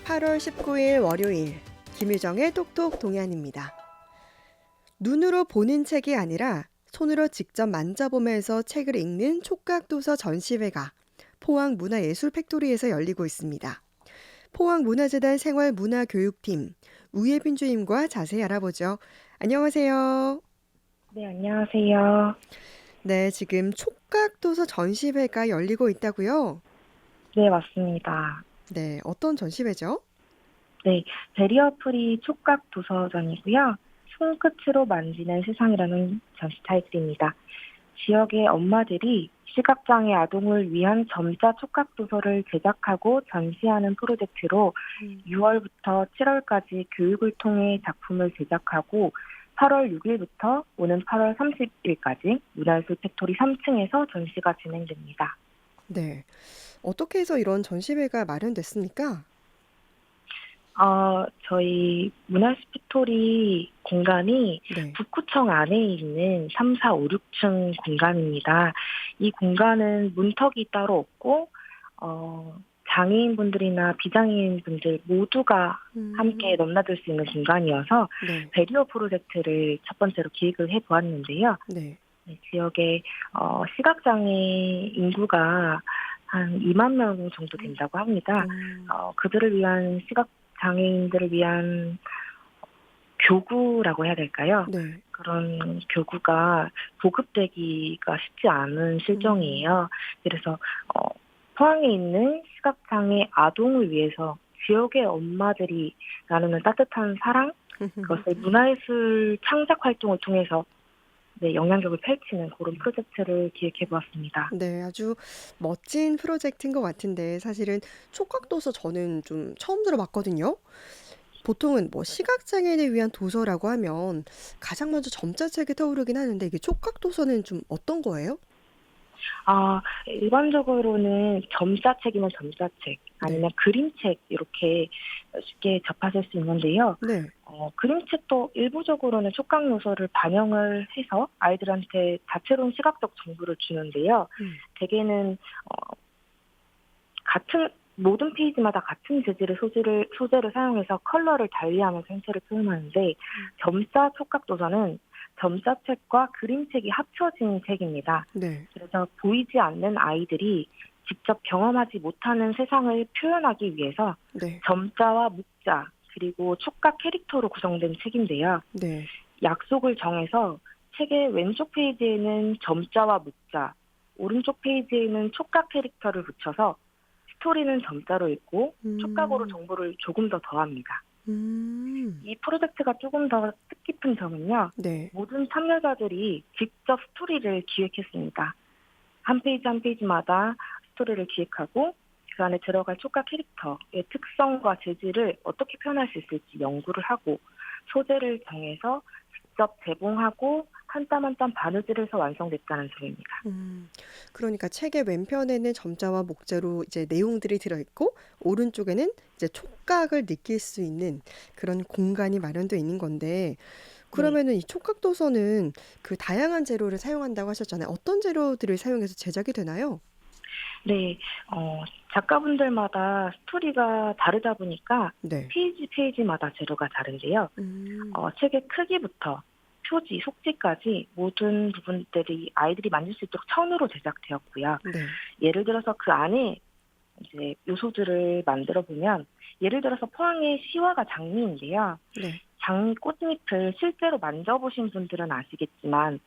8월 19일 월요일 김유정의 똑똑 동안입니다. 눈으로 보는 책이 아니라 손으로 직접 만져보면서 책을 읽는 촉각도서 전시회가 포항문화예술 팩토리에서 열리고 있습니다. 포항문화재단 생활문화교육팀 우예빈 주임과 자세히 알아보죠. 안녕하세요. 네, 안녕하세요. 네, 지금 촉각도서 전시회가 열리고 있다고요? 네, 맞습니다. 네, 어떤 전시회죠? 네, 베리어 프리 촉각 도서전이고요. 손끝으로 만지는 세상이라는 전시 타이틀입니다. 지역의 엄마들이 시각장애 아동을 위한 점자 촉각 도서를 제작하고 전시하는 프로젝트로 음. 6월부터 7월까지 교육을 통해 작품을 제작하고 8월 6일부터 오는 8월 30일까지 문화예술 팩토리 3층에서 전시가 진행됩니다. 네, 어떻게 해서 이런 전시회가 마련됐습니까? 저희 문화스피토리 공간이 네. 북구청 안에 있는 3, 4, 5, 6층 공간입니다. 이 공간은 문턱이 따로 없고, 장애인분들이나 비장애인분들 모두가 함께 음. 넘나들 수 있는 공간이어서 네. 배리어 프로젝트를 첫 번째로 기획을 해보았는데요. 네. 네, 지역에 시각장애 인구가 한 2만 명 정도 된다고 합니다. 음. 그들을 위한 시각 장애인들을 위한 교구라고 해야 될까요? 네. 그런 교구가 보급되기가 쉽지 않은 음. 실정이에요. 그래서 포항에 있는 시각장애 아동을 위해서 지역의 엄마들이 나누는 따뜻한 사랑, 그것을 문화예술 창작 활동을 통해서 네, 영향력을 펼치는 그런 프로젝트를 기획해 보았습니다. 네, 아주 멋진 프로젝트인 것 같은데 사실은 촉각도서 저는 좀 처음 들어봤거든요. 보통은 뭐 시각장애인을 위한 도서라고 하면 가장 먼저 점자책이 떠오르긴 하는데 이게 촉각도서는 좀 어떤 거예요? 일반적으로는 점자책이면 점자책, 네. 아니면 그림책 이렇게 쉽게 접하실 수 있는데요. 네. 그림책도 일부적으로는 촉각 요소를 반영을 해서 아이들한테 다채로운 시각적 정보를 주는데요. 음. 대개는 같은 모든 페이지마다 같은 재질의 소재를 사용해서 컬러를 달리하면서 형태를 표현하는데 음. 점자 촉각 도서는 점자책과 그림책이 합쳐진 책입니다. 네. 그래서 보이지 않는 아이들이 직접 경험하지 못하는 세상을 표현하기 위해서 네. 점자와 묵자 그리고 촉각 캐릭터로 구성된 책인데요. 네. 약속을 정해서 책의 왼쪽 페이지에는 점자와 묵자, 오른쪽 페이지에는 촉각 캐릭터를 붙여서 스토리는 점자로 읽고 촉각으로 음. 정보를 조금 더 더합니다. 음. 이 프로젝트가 조금 더 뜻깊은 점은요. 네. 모든 참여자들이 직접 스토리를 기획했습니다. 한 페이지 한 페이지마다 스토리를 기획하고 그 안에 들어갈 촉각 캐릭터의 특성과 재질을 어떻게 표현할 수 있을지 연구를 하고 소재를 정해서 직접 제봉하고 한 땀 한 땀 바느질해서 완성됐다는 점입니다. 음. 그러니까 책의 왼편에는 점자와 목자로 이제 내용들이 들어있고 오른쪽에는 이제 촉각을 느낄 수 있는 그런 공간이 마련되어 있는 건데 네. 그러면은 이 촉각 도서는 그 다양한 재료를 사용한다고 하셨잖아요. 어떤 재료들을 사용해서 제작이 되나요? 네, 작가분들마다 스토리가 다르다 보니까 네. 페이지마다 재료가 다른데요. 음. 책의 크기부터 표지, 속지까지 모든 부분들이 아이들이 만질 수 있도록 천으로 제작되었고요. 네. 예를 들어서 그 안에 이제 요소들을 만들어 보면 예를 들어서 포항의 시화가 장미인데요. 네. 장미 꽃잎을 실제로 만져보신 분들은 아시겠지만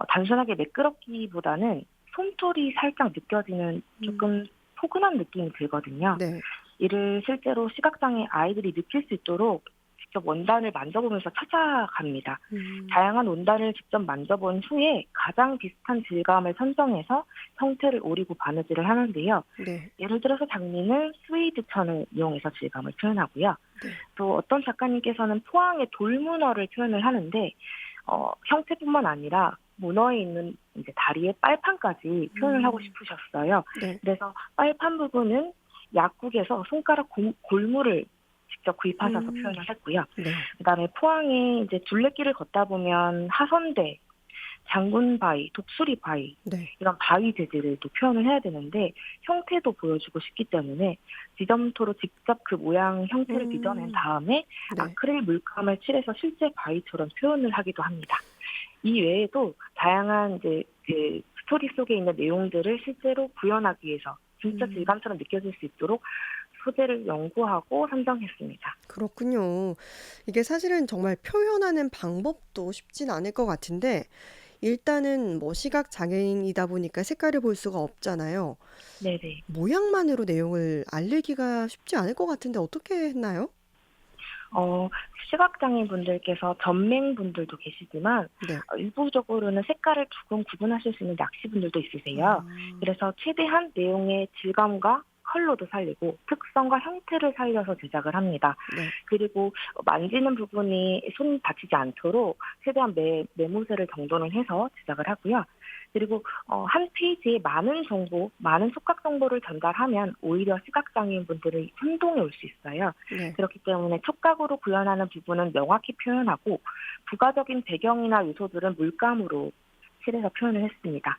단순하게 매끄럽기보다는 솜털이 살짝 느껴지는 음. 조금 포근한 느낌이 들거든요. 네. 이를 실제로 시각장애 아이들이 느낄 수 있도록 직접 원단을 만져보면서 찾아갑니다. 음. 다양한 원단을 직접 만져본 후에 가장 비슷한 질감을 선정해서 형태를 오리고 바느질을 하는데요. 네. 예를 들어서 장미는 스웨이드 천을 이용해서 질감을 표현하고요. 네. 또 어떤 작가님께서는 포항의 돌문어를 표현을 하는데 형태뿐만 아니라 문어에 있는 이제 다리의 빨판까지 표현을 하고 음. 싶으셨어요. 네. 그래서 빨판 부분은 약국에서 손가락 골무를 직접 구입하셔서 음. 표현을 했고요. 네. 그다음에 포항에 이제 둘레길을 걷다 보면 하선대 장군 바위, 독수리 바위 네. 이런 바위 재질을 또 표현을 해야 되는데 형태도 보여주고 싶기 때문에 지점토로 직접 그 모양 형태를 빚어낸 음. 다음에 네. 아크릴 물감을 칠해서 실제 바위처럼 표현을 하기도 합니다. 이 외에도 다양한 이제 그 스토리 속에 있는 내용들을 실제로 구현하기 위해서 진짜 음. 질감처럼 느껴질 수 있도록 소재를 연구하고 선정했습니다. 그렇군요. 이게 사실은 정말 표현하는 방법도 쉽진 않을 것 같은데 일단은 뭐 시각 장애인이다 보니까 색깔을 볼 수가 없잖아요. 네네. 모양만으로 내용을 알리기가 쉽지 않을 것 같은데 어떻게 했나요? 어, 시각장애인 분들께서 전맹분들도 계시지만 네. 일부적으로는 색깔을 조금 구분하실 수 있는 낚시분들도 있으세요. 아. 그래서 최대한 내용의 질감과 컬러도 살리고 특성과 형태를 살려서 제작을 합니다. 네. 그리고 만지는 부분이 손 다치지 않도록 최대한 메모세를 정돈을 해서 제작을 하고요. 그리고 한 페이지에 많은 정보, 많은 촉각 정보를 전달하면 오히려 시각장애인 분들이 혼동이 올 수 있어요. 네. 그렇기 때문에 촉각으로 구현하는 부분은 명확히 표현하고 부가적인 배경이나 요소들은 물감으로 칠해서 표현을 했습니다.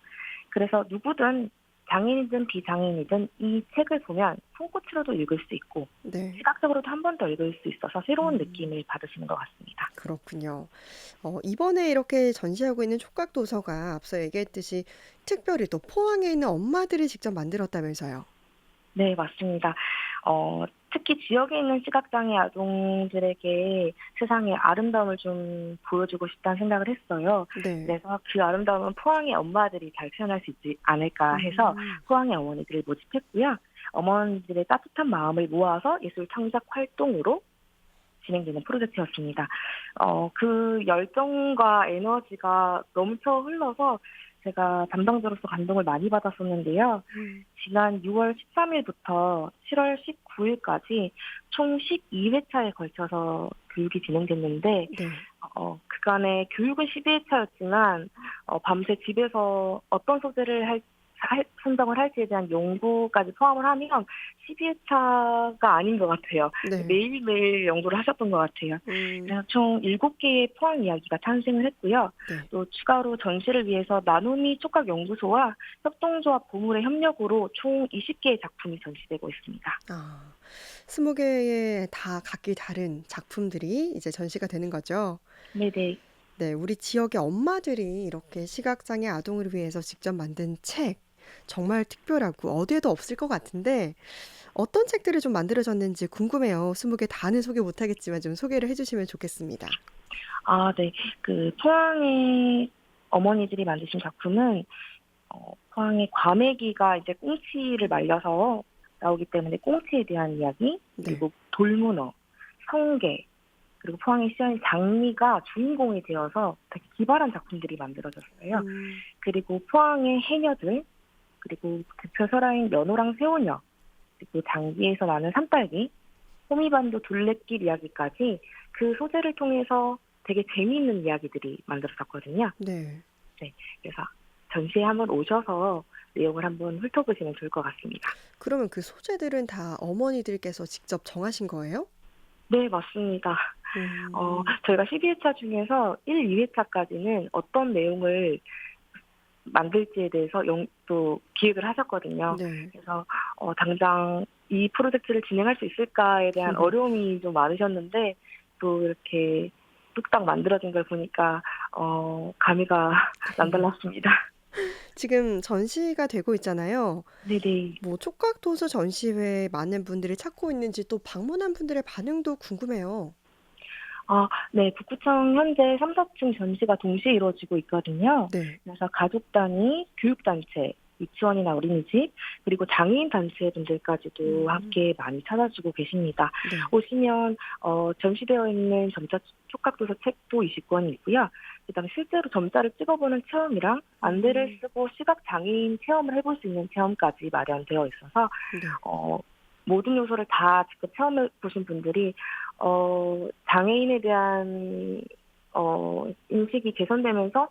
그래서 누구든 장애인이든 비장애인이든 이 책을 보면 손끝으로도 읽을 수 있고 네. 시각적으로도 한 번 더 읽을 수 있어서 새로운 음. 느낌을 받으시는 것 같습니다. 그렇군요. 이번에 이렇게 전시하고 있는 촉각 도서가 앞서 얘기했듯이 특별히 또 포항에 있는 엄마들이 직접 만들었다면서요. 네, 맞습니다. 특히 지역에 있는 시각장애 아동들에게 세상의 아름다움을 좀 보여주고 싶다는 생각을 했어요. 네. 그래서 그 아름다움은 포항의 엄마들이 잘 표현할 수 있지 않을까 해서 음. 포항의 어머니들을 모집했고요. 어머니들의 따뜻한 마음을 모아서 예술 창작 활동으로 진행되는 프로젝트였습니다. 그 열정과 에너지가 넘쳐 흘러서 제가 담당자로서 감동을 많이 받았었는데요. 음. 지난 6월 13일부터 7월 19일까지 총 12회차에 걸쳐서 교육이 진행됐는데, 네. 그간의 교육은 12회차였지만, 밤새 집에서 어떤 소재를 선정을 할지에 대한 연구까지 포함을 하면 12회차가 아닌 것 같아요. 네. 매일매일 연구를 하셨던 것 같아요. 음. 그래서 총 7개의 포항 이야기가 탄생을 했고요. 네. 또 추가로 전시를 위해서 나눔이 촉각연구소와 협동조합 보물의 협력으로 총 20개의 작품이 전시되고 있습니다. 아. 20개의 다 각기 다른 작품들이 이제 전시가 되는 거죠? 네네. 네. 우리 지역의 엄마들이 이렇게 시각장애 아동을 위해서 직접 만든 책 정말 특별하고 어디에도 없을 것 같은데 어떤 책들이 좀 만들어졌는지 궁금해요. 20개 다는 소개 못 하겠지만 좀 소개를 해 주시면 좋겠습니다. 아, 네. 그 포항의 어머니들이 만드신 작품은 포항의 과메기가 이제 꽁치를 말려서 나오기 때문에 꽁치에 대한 이야기, 네. 그리고 돌문어, 성게, 그리고 포항의 시인 장미가 주인공이 되어서 되게 기발한 작품들이 만들어졌어요. 음. 그리고 포항의 해녀들, 그리고 대표 설화인 연호랑 새우녀, 그리고 장기에서 나는 산딸기, 호미반도 둘레길 이야기까지 그 소재를 통해서 되게 재미있는 이야기들이 만들어졌거든요. 네. 네, 그래서 전시에 한번 오셔서 내용을 한번 훑어보시면 좋을 것 같습니다. 그러면 그 소재들은 다 어머니들께서 직접 정하신 거예요? 네, 맞습니다. 음. 저희가 12회차 중에서 1, 2회차까지는 어떤 내용을 만들지에 대해서 또 기획을 하셨거든요. 네. 그래서 당장 이 프로젝트를 진행할 수 있을까에 대한 어려움이 좀 많으셨는데 또 이렇게 뚝딱 만들어진 걸 보니까 감회가 남달랐습니다. 지금 전시가 되고 있잖아요. 네네. 뭐 촉각 도서 전시회에 많은 분들이 찾고 있는지 또 방문한 분들의 반응도 궁금해요. 네. 북구청 현재 3, 4층 전시가 동시에 이루어지고 있거든요. 네. 그래서 가족 단위, 교육 단체, 유치원이나 어린이집, 그리고 장애인 단체 분들까지도 음. 함께 많이 찾아주고 계십니다. 네. 오시면 전시되어 있는 점자 촉각 도서 책도 20권이 있고요. 그다음에 실제로 점자를 찍어보는 체험이랑 안대를 음. 쓰고 시각 장애인 체험을 해볼 수 있는 체험까지 마련되어 있어서 네. 모든 요소를 다 직접 체험해 보신 분들이 장애인에 대한 인식이 개선되면서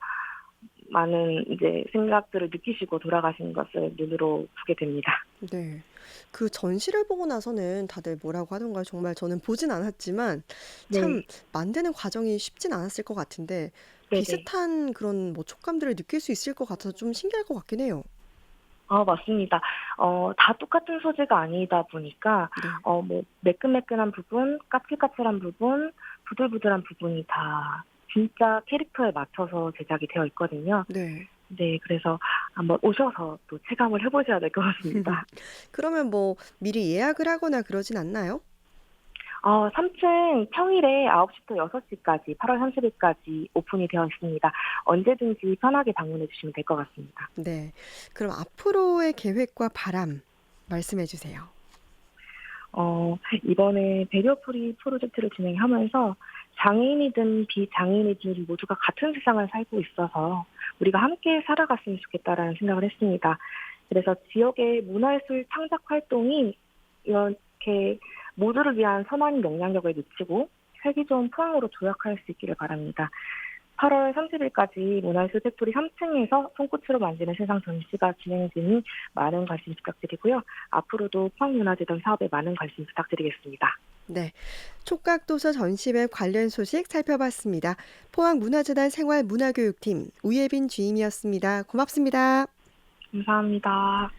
많은 이제 생각들을 느끼시고 돌아가시는 것을 눈으로 보게 됩니다. 네. 그 전시를 보고 나서는 다들 뭐라고 하던가요? 정말 저는 보진 않았지만 참 네. 만드는 과정이 쉽진 않았을 것 같은데 네네. 비슷한 그런 뭐 촉감들을 느낄 수 있을 것 같아서 좀 신기할 것 같긴 해요. 아 맞습니다. 다 똑같은 소재가 아니다 보니까 네. 뭐 매끈매끈한 부분, 까칠까칠한 부분, 부들부들한 부분이 다 진짜 캐릭터에 맞춰서 제작이 되어 있거든요. 네. 네. 그래서 한번 오셔서 또 체감을 해 보셔야 될 것 같습니다. 그러면 뭐 미리 예약을 하거나 그러진 않나요? 3 층 평일에 9 시부터 6 시까지 8월 30 일까지 오픈이 되어 있습니다. 언제든지 편하게 방문해 주시면 될 것 같습니다. 네. 그럼 앞으로의 계획과 바람 말씀해 주세요. 이번에 배리어 프리 프로젝트를 진행하면서 장애인이든 비장애인이든 모두가 같은 세상을 살고 있어서 우리가 함께 살아갔으면 좋겠다라는 생각을 했습니다. 그래서 지역의 문화예술 창작 활동이 이렇게 모두를 위한 선한 영향력을 미치고 살기 좋은 포항으로 도약할 수 있기를 바랍니다. 8월 30일까지 문화예술 팩토리 3층에서 손꽃으로 만드는 세상 전시가 진행 중이니 많은 관심 부탁드리고요. 앞으로도 포항문화재단 사업에 많은 관심 부탁드리겠습니다. 네. 촉각도서 전시회 관련 소식 살펴봤습니다. 포항문화재단 생활문화교육팀 우예빈 주임이었습니다. 고맙습니다. 감사합니다.